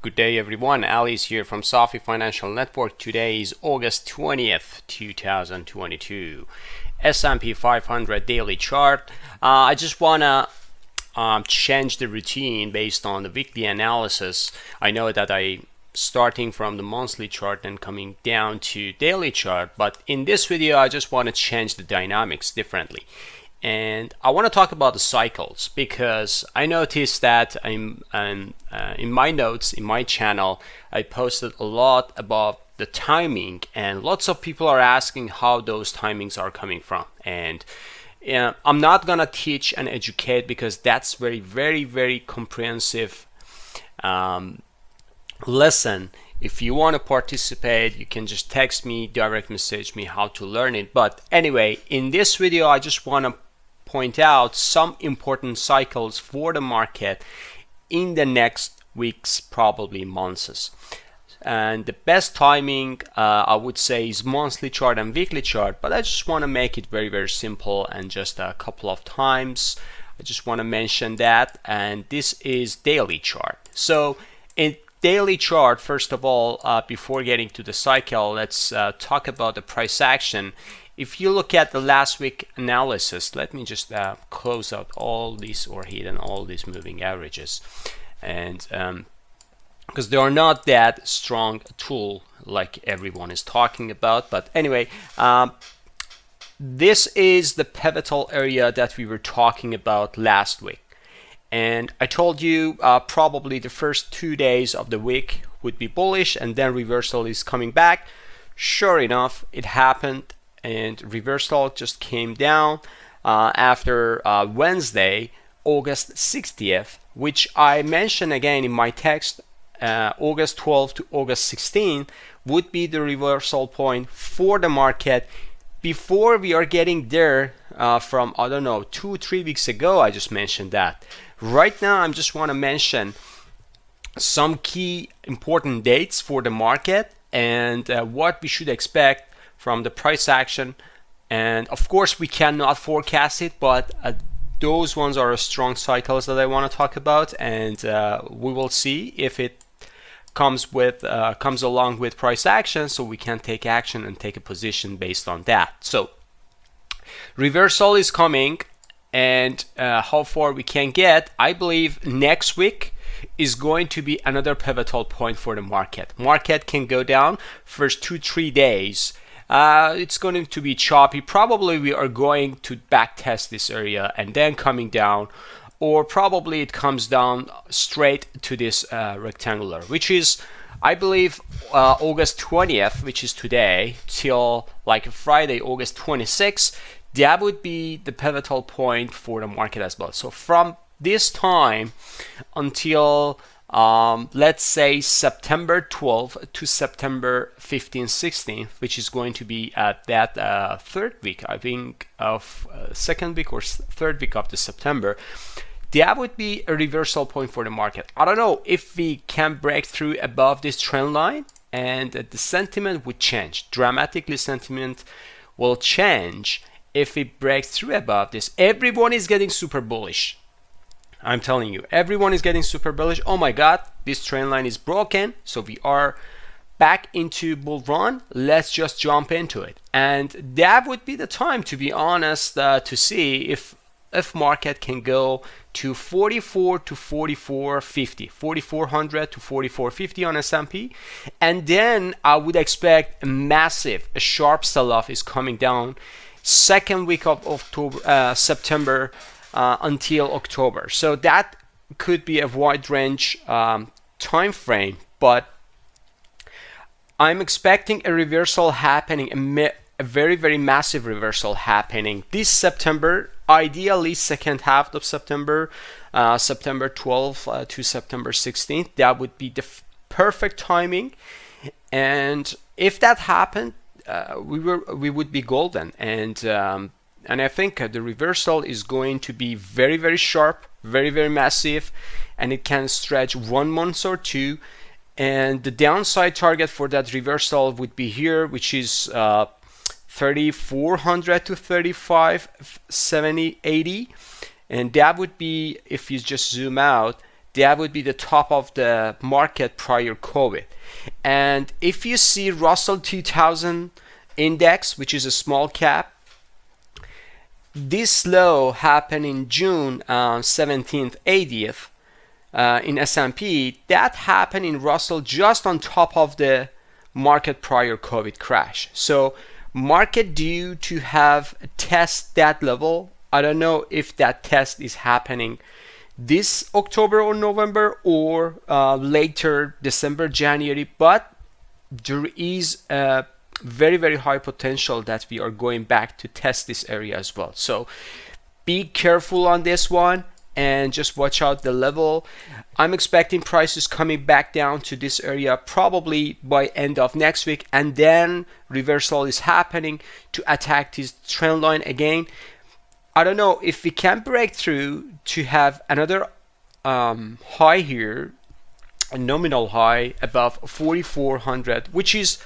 Good day, everyone. Ali is here from Safi Financial Network. Today is August 20th, 2022. S&P 500 daily chart. I just want to change the routine based on the weekly analysis. I know that I starting from the monthly chart and coming down to daily chart, but in this video I just want to change the dynamics differently. And I want to talk about the cycles because I noticed that in my notes in my channel I posted a lot about the timing, and lots of people are asking how those timings are coming from. And I'm not gonna teach and educate because that's very comprehensive lesson. If you want to participate, you can just text me, direct message me how to learn it. But anyway, in this video I just want to point out some important cycles for the market in the next weeks, probably months. And the best timing I would say is monthly chart and weekly chart, but I just want to make it very simple and just a couple of times I just want to mention that. And this is daily chart. So in daily chart, first of all, before getting to the cycle, let's talk about the price action. If you look at the last week analysis, let me just close out all these or hidden all these moving averages, and because they are not that strong a tool like everyone is talking about. But anyway, this is the pivotal area that we were talking about last week. And I told you probably the first 2 days of the week would be bullish and then reversal is coming back. Sure enough, it happened, and reversal just came down after Wednesday, August 60th, which I mentioned again in my text. August 12th to August 16th would be the reversal point for the market. Before we are getting there from, I don't know, 2-3 weeks ago, I just mentioned that. Right now, I just want to mention some key important dates for the market and what we should expect from the price action. And of course, we cannot forecast it, but those ones are strong cycles that I want to talk about, and we will see if it comes along with price action, so we can take action and take a position based on that. So reversal is coming, and how far we can get, I believe next week is going to be another pivotal point for the market. Market can go down first 2-3 days. It's going to be choppy. Probably we are going to back test this area and then coming down, or probably it comes down straight to this rectangular, which is, I believe, August 20th, which is today, till like Friday, August 26th. That would be the pivotal point for the market as well. So from this time until let's say September 12th to September 15th, 16th, which is going to be at that third week, I think, of second week or third week of the September, that would be a reversal point for the market. I don't know if we can break through above this trend line, and the sentiment would change dramatically. Sentiment will change if we break through above this. Everyone is getting super bullish. I'm telling you, everyone is getting super bullish. Oh my God, this trend line is broken, so we are back into bull run. Let's just jump into it. And that would be the time, to be honest, to see if market can go to 44 to 4450, 4400 to 4450 on S&P, and then I would expect a sharp sell-off is coming down second week of September until October. So that could be a wide range time frame, but I'm expecting a reversal happening, a very massive reversal happening this September, ideally second half of September, September 12th to September 16th. That would be the perfect timing, and if that happened, we would be golden. And I think the reversal is going to be very sharp, very massive, and it can stretch 1 month or two. And the downside target for that reversal would be here, which is 3,400 to 3,570, 80. And that would be, if you just zoom out, that would be the top of the market prior COVID. And if you see Russell 2000 index, which is a small cap, this low happened in June 17th, 80th in S&P. That happened in Russell just on top of the market prior COVID crash. So market due to have test that level. I don't know if that test is happening this October or November or later December, January, but there is a very, very high potential that we are going back to test this area as well. So be careful on this one and just watch out the level. I'm expecting prices coming back down to this area probably by end of next week, and then reversal is happening to attack this trend line again. I don't know if we can break through to have another high here, a nominal high above 4,400, which is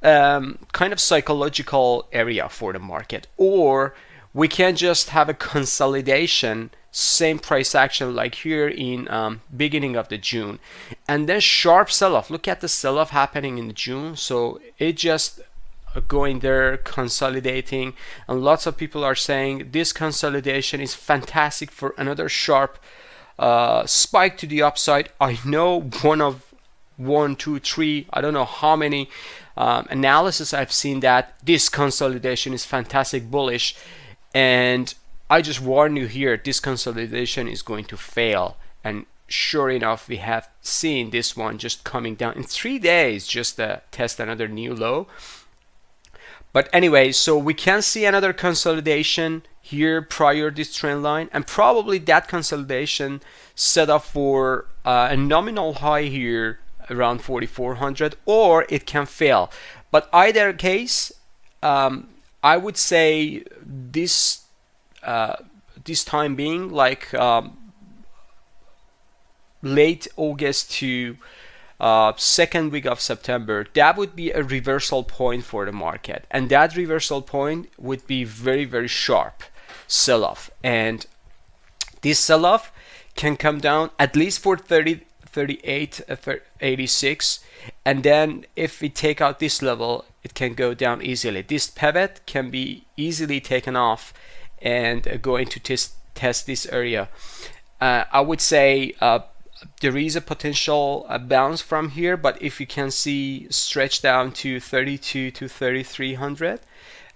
kind of psychological area for the market, or we can just have a consolidation, same price action like here in beginning of the June, and then sharp sell-off. Look at the sell-off happening in June. So it just going there, consolidating, and lots of people are saying this consolidation is fantastic for another sharp spike to the upside. I know one, two, three, I don't know how many analysis I've seen that this consolidation is fantastic bullish, and I just warn you here, this consolidation is going to fail. And sure enough, we have seen this one just coming down in 3 days, just to test another new low. But anyway, so we can see another consolidation here prior this trend line, and probably that consolidation set up for a nominal high here around 4,400, or it can fail. But either case, I would say this time being, like late August to second week of September, that would be a reversal point for the market, and that reversal point would be very, very sharp sell-off, and this sell-off can come down at least for 38, 86, and then if we take out this level, it can go down easily. This pivot can be easily taken off and going to test this area. I would say there is a potential bounce from here, but if you can see stretch down to 32 to 3,300,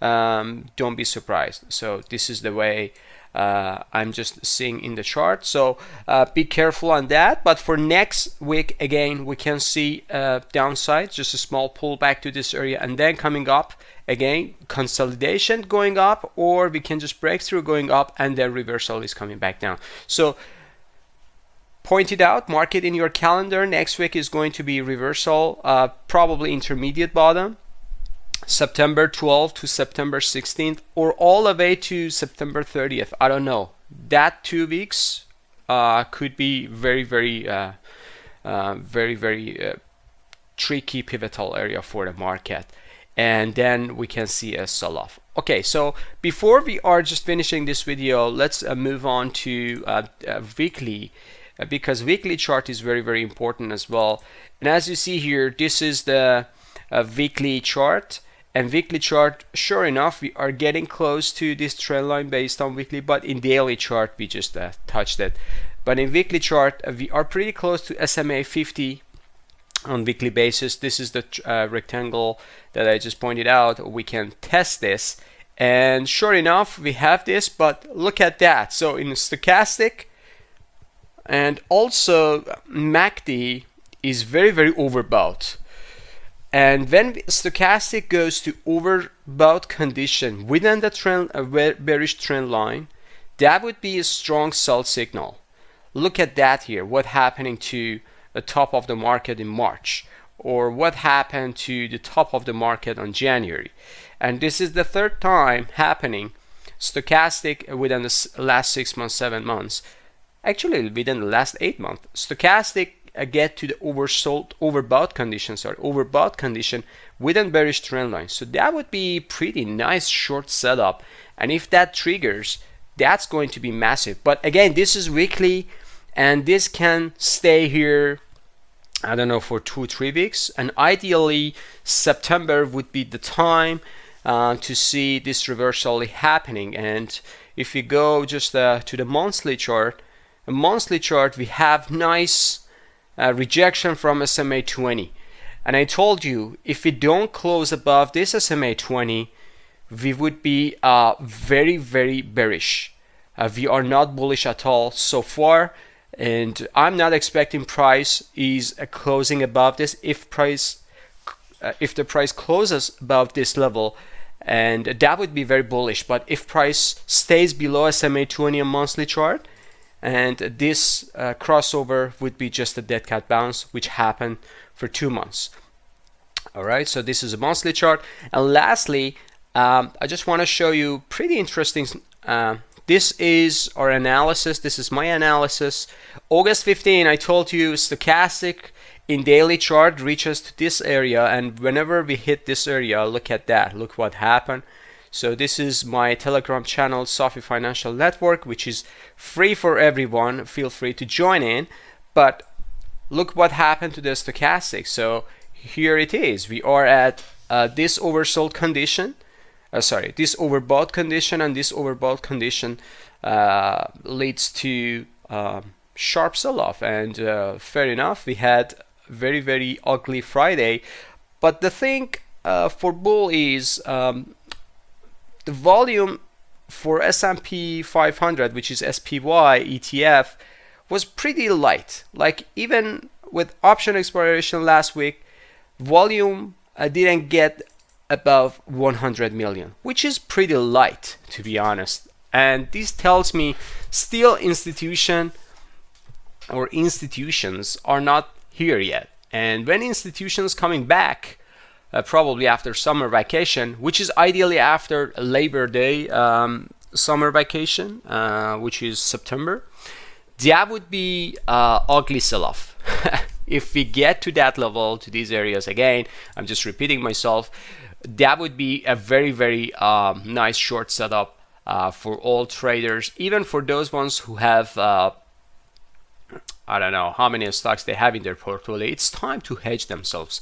don't be surprised. So this is the way I'm just seeing in the chart. So be careful on that. But for next week, again, we can see downside, just a small pullback to this area, and then coming up again, consolidation going up, or we can just break through going up and then reversal is coming back down. So point it out, mark it in your calendar. Next week is going to be reversal, probably intermediate bottom, September 12th to September 16th, or all the way to September 30th. I don't know. That 2 weeks could be very, very tricky pivotal area for the market. And then we can see a sell-off. Okay, so before we are just finishing this video, let's move on to weekly, because weekly chart is very, very important as well. And as you see here, this is the weekly chart. And weekly chart, sure enough, we are getting close to this trend line based on weekly, but in daily chart, we just touched it. But in weekly chart, we are pretty close to SMA 50 on weekly basis. This is the rectangle that I just pointed out. We can test this, and sure enough, we have this, but look at that. So in stochastic and also MACD is very, very overbought. And when stochastic goes to overbought condition within the trend, bearish trend line, that would be a strong sell signal. Look at that here. What happening to the top of the market in March, or what happened to the top of the market on January. And this is the third time happening. Stochastic within the last 6 months, 7 months, actually within the last 8 months, stochastic get to the overbought condition within bearish trend line. So that would be pretty nice short setup, and if that triggers, that's going to be massive. But again, this is weekly, and this can stay here, I don't know, for 2-3 weeks, and ideally September would be the time to see this reversal happening. And if we go just to the monthly chart, we have nice rejection from SMA 20, and I told you if we don't close above this SMA 20, we would be very, very bearish. We are not bullish at all so far, and I'm not expecting price is closing above this. If the price closes above this level, and that would be very bullish. But if price stays below SMA 20 on monthly chart, and this crossover would be just a dead cat bounce, which happened for 2 months. All right, so this is a monthly chart. And lastly, I just want to show you pretty interesting. This is our analysis. This is my analysis. August 15, I told you stochastic in daily chart reaches to this area, and whenever we hit this area, look at that. Look what happened. So this is my Telegram channel, Safi Financial Network, which is free for everyone. Feel free to join in. But look what happened to the stochastic. So here it is. We are at this oversold condition. This overbought condition, and this overbought condition leads to sharp sell-off. And fair enough, we had very, very ugly Friday. But the thing for bull is the volume for S&P 500, which is SPY ETF, was pretty light. Like even with option expiration last week, volume didn't get above 100 million, which is pretty light, to be honest. And this tells me still institutions are not here yet. And when institutions coming back, probably after summer vacation, which is ideally after Labor Day summer vacation, which is September, that would be ugly sell-off. If we get to that level, to these areas again, I'm just repeating myself, that would be a very, very nice short setup for all traders, even for those ones who have I don't know how many stocks they have in their portfolio. It's time to hedge themselves.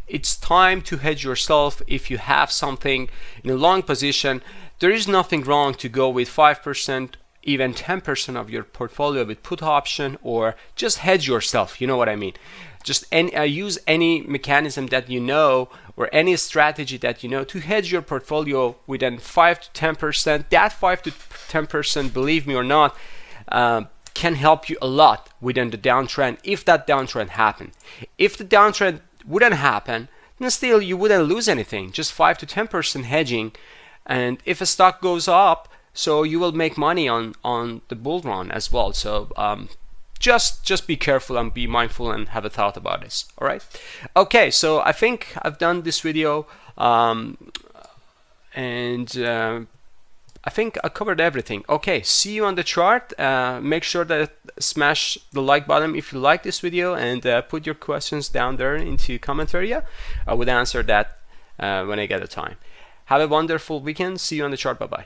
It's time to hedge yourself. If you have something in a long position, there is nothing wrong to go with 5%, even 10% of your portfolio with put option, or just hedge yourself. You know what I mean? Just use any mechanism that you know, or any strategy that you know, to hedge your portfolio within 5 to 10%. That 5 to 10%, believe me or not, can help you a lot within the downtrend, if that downtrend happened. If the downtrend wouldn't happen, then still you wouldn't lose anything, just 5 to 10% hedging. And if a stock goes up, so you will make money on the bull run as well. So just be careful and be mindful and have a thought about this. All right. Okay, so I think I've done this video, and I think I covered everything. Okay, see you on the chart. Make sure that smash the like button if you like this video, and put your questions down there into comment area. I would answer that when I get the time. Have a wonderful weekend. See you on the chart. Bye bye.